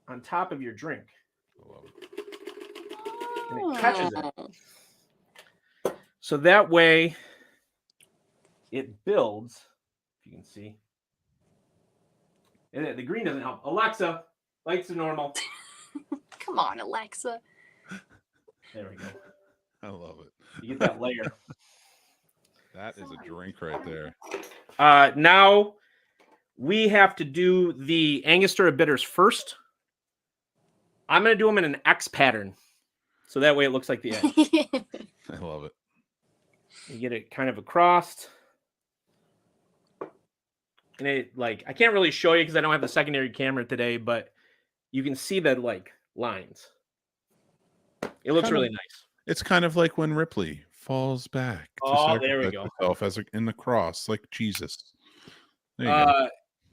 on top of your drink. And it catches it. So that way it builds, if you can see. And the green doesn't help. Alexa, lights to normal. Come on, Alexa. There we go. I love it. You get that layer. That is a drink right there. Now we have to do the Angostura bitters first. I'm going to do them in an X pattern. So that way it looks like the egg. I love it. You get it kind of across. And it, like, I can't really show you because I don't have the secondary camera today, but you can see the, like, lines. It looks really nice. It's kind of like when Ripley falls back. Oh, there we go. In the cross, like Jesus. There you go.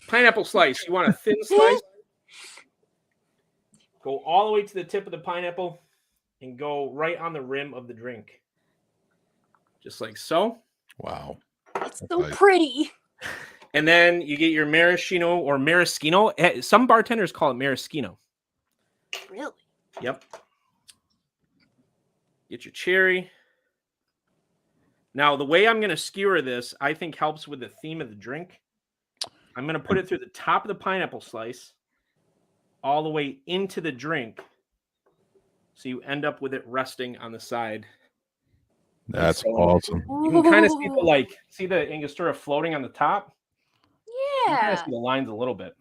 Pineapple slice. You want a thin slice? Go all the way to the tip of the pineapple and go right on the rim of the drink. Just like so. Wow. It's so pretty. And then you get your maraschino or maraschino. Some bartenders call it maraschino. Really? Yep. Get your cherry. Now, the way I'm going to skewer this, I think helps with the theme of the drink. I'm going to put it through the top of the pineapple slice all the way into the drink. So you end up with it resting on the side. That's awesome. You can kind of see the Angostura floating on the top. Yeah. You can see the lines a little bit.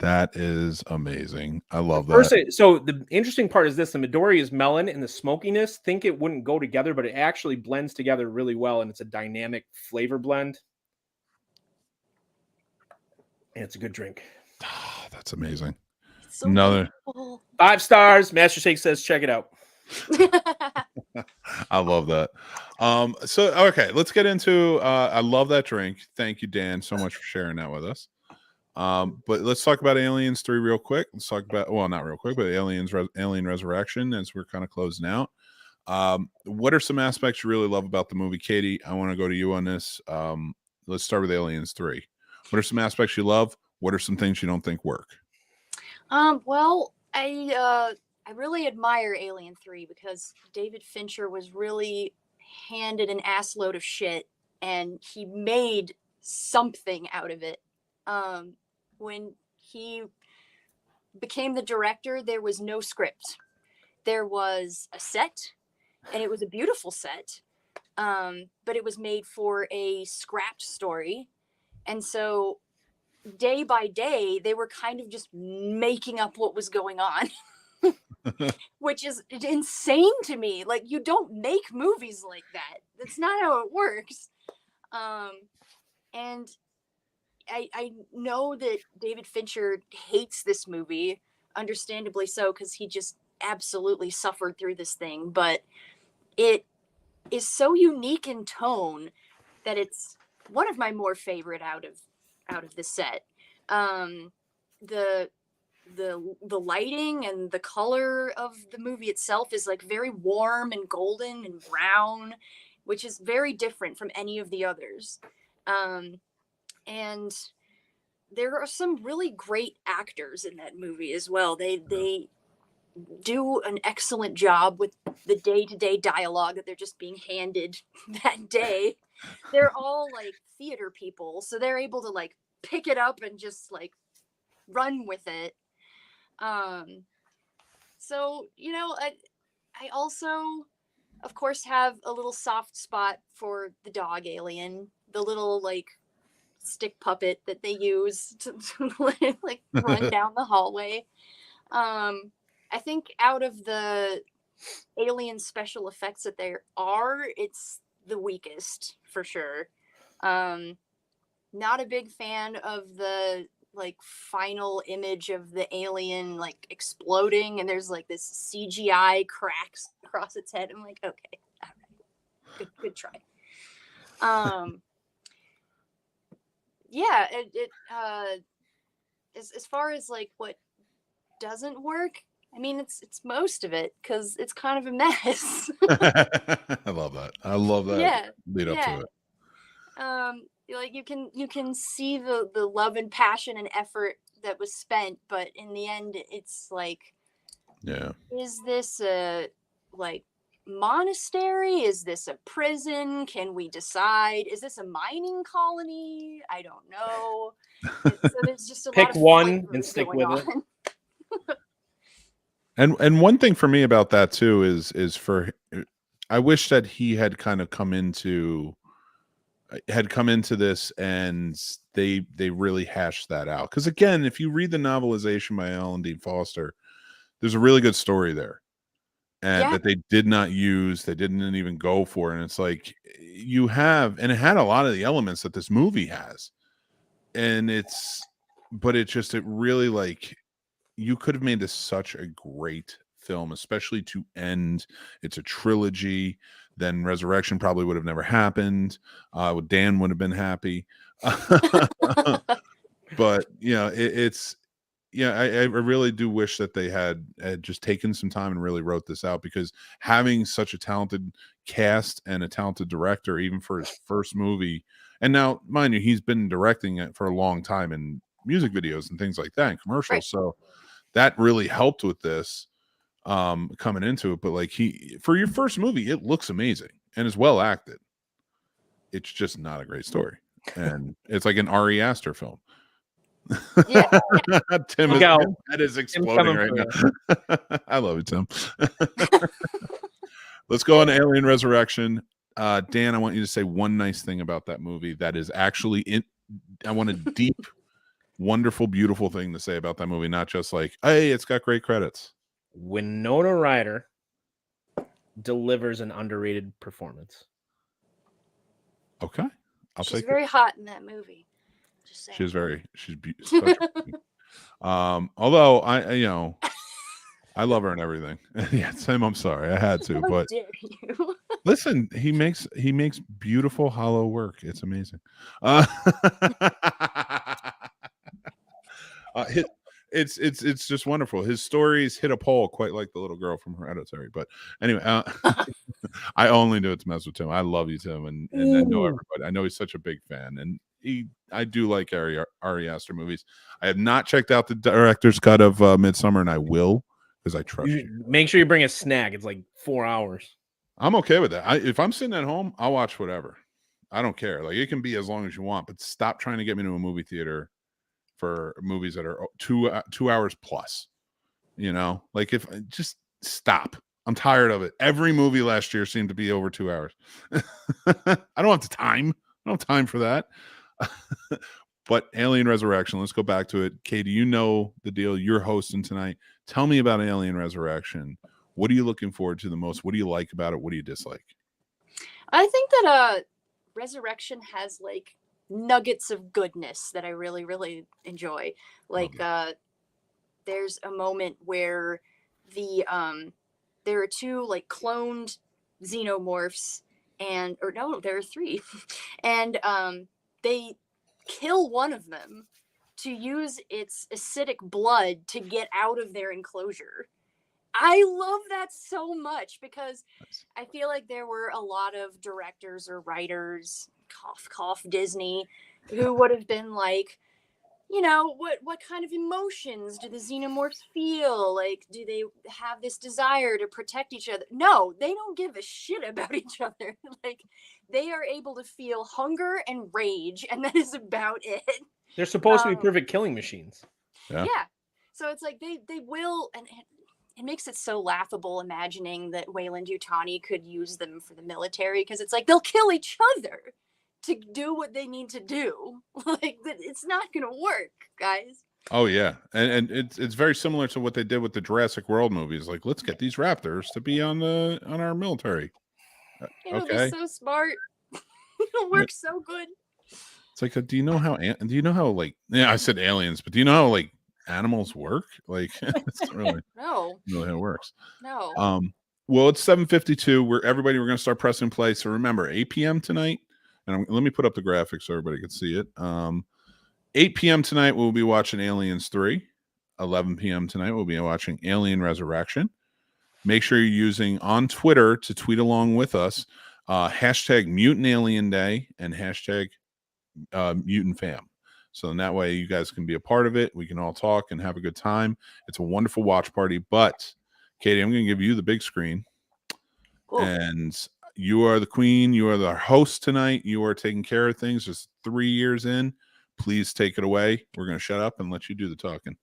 That is amazing. I love First, that. so the interesting part is this: the Midori is melon, and the smokiness. Think it wouldn't go together, but it actually blends together really well, and it's a dynamic flavor blend, and it's a good drink. That's amazing. It's so Another. beautiful. 5 stars. Master Shake says, check it out. I love that. So okay, let's get into I love that drink. Thank you, Dan, so much for sharing that with us. But let's talk about Aliens 3 real quick. Let's talk about, well, not real quick, but Alien Resurrection as we're kind of closing out. What are some aspects you really love about the movie? Katie, I want to go to you on this. Let's start with Aliens 3. What are some aspects you love? What are some things you don't think work? Well, I really admire Alien 3 because David Fincher was really handed an ass load of shit and he made something out of it. When he became the director, there was no script. There was a set, and it was a beautiful set, but it was made for a scrapped story. And so day by day, they were kind of just making up what was going on. Which is insane to me. Like, you don't make movies like that. That's not how it works. And I know that David Fincher hates this movie, understandably so, because he just absolutely suffered through this thing. But it is so unique in tone that it's one of my more favorite out of the set. The lighting and the color of the movie itself is like very warm and golden and brown, which is very different from any of the others. And there are some really great actors in that movie as well. They do an excellent job with the day-to-day dialogue that they're just being handed that day. They're all like theater people, so they're able to like pick it up and just like run with it. So, you know, I also, of course, have a little soft spot for the dog alien, the little like stick puppet that they use to like run down the hallway. I think out of the alien special effects that there are, it's the weakest for sure. Not a big fan of the like final image of the alien like exploding and there's like this CGI cracks across its head. I'm like, okay, all right, good try. Yeah, as far as like what doesn't work, I mean it's most of it because it's kind of a mess. I love that. I love that. Yeah, lead up yeah. to it. Like you can see the love and passion and effort that was spent, but in the end it's like, Yeah. is this a like monastery? Is this a prison? Can we decide? Is this a mining colony? I don't know. So there's just a Pick lot of one and stick going with on. it. And one thing for me about that too is for, I wish that he had kind of come into this and they really hashed that out. Because again, if you read the novelization by Alan Dean Foster, there's a really good story there, and Yeah. that they did not use, they didn't even go for, and it's like you have, and it had a lot of the elements that this movie has, and but it really like, you could have made this such a great film, especially to end. It's a trilogy. Then Resurrection probably would have never happened. Dan would have been happy. But you know, it's, yeah, I really do wish that they had just taken some time and really wrote this out, because having such a talented cast and a talented director, even for his first movie, and now mind you, he's been directing it for a long time in music videos and things like that and commercials. Right. So that really helped with this coming into it. But like, for your first movie, it looks amazing and is well acted. It's just not a great story, and it's like an Ari Aster film. Yeah. Tim Look out. that is Tim's exploding coming right for now. I love you, Tim. Let's go on to Alien Resurrection. Dan, I want you to say one nice thing about that movie that is actually in. I want a deep wonderful, beautiful thing to say about that movie, not just like, hey, it's got great credits. Winona Ryder delivers an underrated performance. Okay. She's very hot in that movie. Just saying. She's such although I love her and everything. Yeah, Sam, I'm sorry. I had to, How but dare you? listen, he makes beautiful hollow work. It's amazing. It's just wonderful. His stories hit a pole quite like the little girl from Hereditary. But anyway, I only do it to mess with Tim. I love you, Tim, and I know everybody. I know he's such a big fan, and I do like Ari Aster movies. I have not checked out the director's cut of Midsummer, and I will because I trust you. Make sure you bring a snack. It's like 4 hours. I'm okay with that. If I'm sitting at home, I'll watch whatever. I don't care. Like, it can be as long as you want, but stop trying to get me to a movie theater for movies that are 2 hours plus. Like, if just stop. I'm tired of it. Every movie last year seemed to be over 2 hours. I don't have the time. I don't have time for that. But Alien Resurrection, let's go back to it. Katie, you know the deal. You're hosting tonight. Tell me about Alien Resurrection. What are you looking forward to the most? What do you like about it? What do you dislike? I think that Resurrection has like nuggets of goodness that I really, really enjoy. Like there's a moment where there are two like cloned xenomorphs there are three. And they kill one of them to use its acidic blood to get out of their enclosure. I love that so much because I feel like there were a lot of directors or writers, cough, Disney, who would have been like, what kind of emotions do the xenomorphs feel? Like, do they have this desire to protect each other? No, they don't give a shit about each other. Like, they are able to feel hunger and rage, and that is about it. They're supposed to be perfect killing machines. Yeah. So it's like they will, and it makes it so laughable imagining that Wayland Yutani could use them for the military, because it's like they'll kill each other to do what they need to do. Like, it's not gonna work, guys. Oh yeah, and it's very similar to what they did with the Jurassic World movies. Like, let's get these raptors to be on our military. It'll be so smart. It'll work so good. It's like, do you know how like, I said aliens, but do you know how like animals work? Like, it's really no, really how it works. No. Well, it's 7:52. We're going to start pressing play. So remember, 8 p.m. tonight. And let me put up the graphics so everybody can see it. 8 p.m. tonight, we'll be watching Aliens 3. 11 p.m. tonight, we'll be watching Alien Resurrection. Make sure you're using on Twitter to tweet along with us. Hashtag Mutant Alien Day and hashtag Mutant Fam. So in that way, you guys can be a part of it. We can all talk and have a good time. It's a wonderful watch party. But, Katie, I'm going to give you the big screen. Cool. And you are the queen. You are the host tonight. You are taking care of things. Just 3 years in. Please take it away. We're going to shut up and let you do the talking.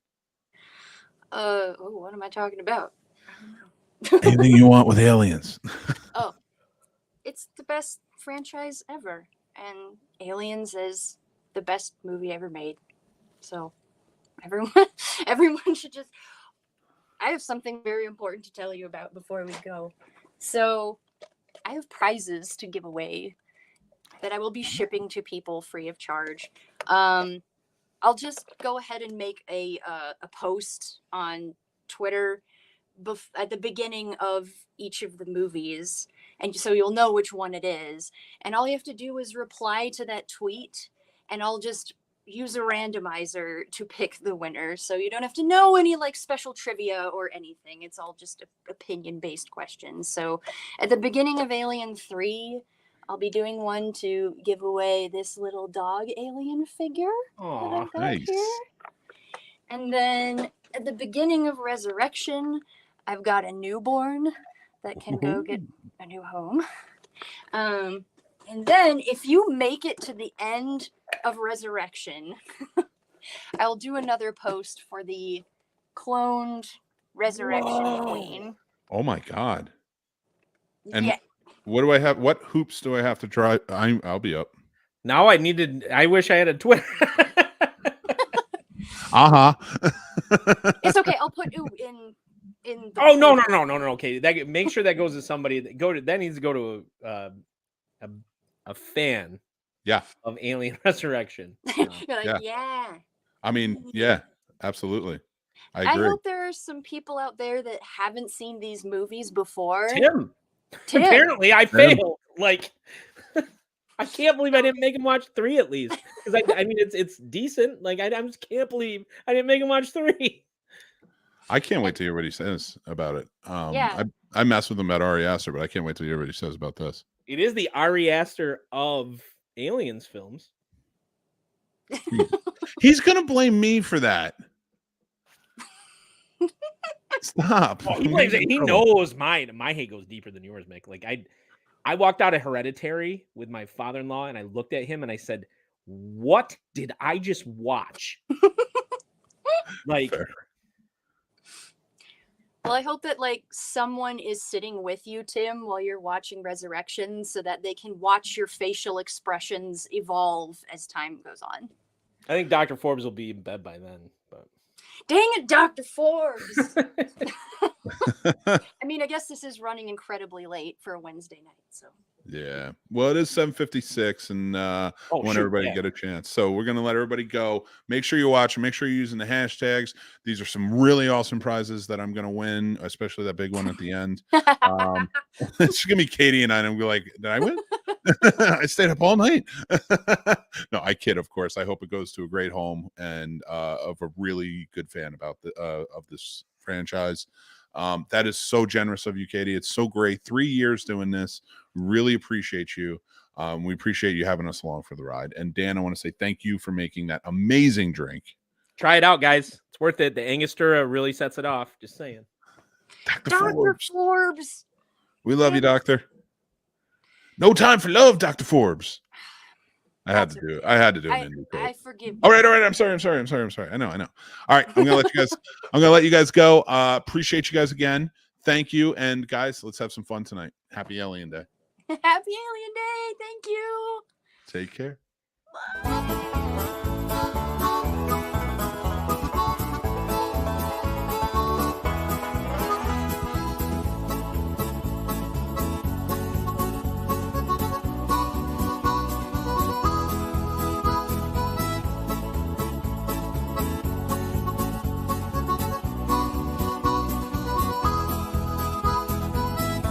What am I talking about? I don't know. Anything you want with aliens. It's the best franchise ever. And Aliens is the best movie ever made. So everyone should just... I have something very important to tell you about before we go. So I have prizes to give away that I will be shipping to people free of charge. I'll just go ahead and make a post on Twitter at the beginning of each of the movies, and so you'll know which one it is. And all you have to do is reply to that tweet, and I'll just use a randomizer to pick the winner. So you don't have to know any like special trivia or anything. It's all just opinion-based questions. So at the beginning of Alien 3, I'll be doing one to give away this little dog alien figure that I've got here. And then at the beginning of Resurrection, I've got a newborn that can go get a new home. And then if you make it to the end of Resurrection, I'll do another post for the cloned Resurrection Queen. Oh my God. And what do I have? What hoops do I have to try? I'll be up. Now I wish I had a Twitter. It's okay. I'll put ooh in the Oh no. Okay, make sure that goes to somebody. That needs to go to a fan Yeah. of Alien Resurrection. You're like, Yeah. I mean, yeah, absolutely. I I agree. hope there are some people out there that haven't seen these movies before. Tim. Tim. Apparently, I failed. Like, I can't believe I didn't make him watch 3 at least. Because I mean, it's decent. Like, I just can't believe I didn't make him watch 3. I can't wait to hear what he says about it. Yeah. I mess with him about Ari Aster, but I can't wait to hear what he says about this. It is the Ari Aster of Aliens films. He's gonna blame me for that. Stop. Oh, he blames it. He knows my hate goes deeper than yours, Mick. Like I walked out of Hereditary with my father-in-law and I looked at him and I said, "What did I just watch?" Like, Fair. Well, I hope that like someone is sitting with you, Tim, while you're watching Resurrection, so that they can watch your facial expressions evolve as time goes on. I think Dr. Forbes will be in bed by then. But dang it, Dr. Forbes! I mean, I guess this is running incredibly late for a Wednesday night, so. Yeah. Well, it is 7:56, and want everybody to get a chance. So we're gonna let everybody go. Make sure you watch. Make sure you're using the hashtags. These are some really awesome prizes that I'm gonna win, especially that big one at the end. It's gonna be Katie and I, and I'm gonna be like, did I win? I stayed up all night. No, I kid, of course. I hope it goes to a great home and of a really good fan about the of this franchise. That is so generous of you, Katie. It's so great. 3 years doing this. Really appreciate you. We appreciate you having us along for the ride. And Dan, I want to say thank you for making that amazing drink. Try it out, guys. It's worth it. The Angostura really sets it off. Just saying. Dr. Forbes. We love you, Doctor. No time for love, Dr. Forbes. I had to do it. I had to do it. I forgive you. All right. I'm sorry. I know. All right. I'm gonna let you guys go. Appreciate you guys again. Thank you. And guys, let's have some fun tonight. Happy Alien Day. Happy Alien Day. Thank you. Take care.